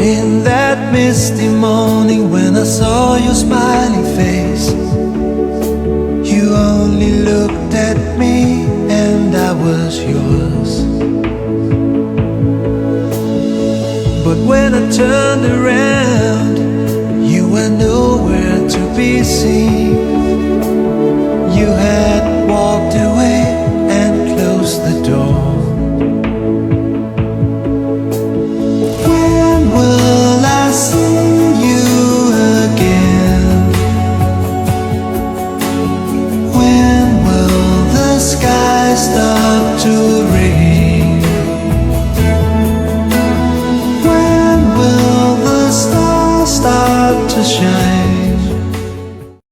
In that misty morning when I saw your smiling face, you only looked at me and I was yours. But when I turned around, you were nowhere to be seen. You had walked away and closed the door. When will I see you again? When will the sky stop to rain? When will the stars start to shine?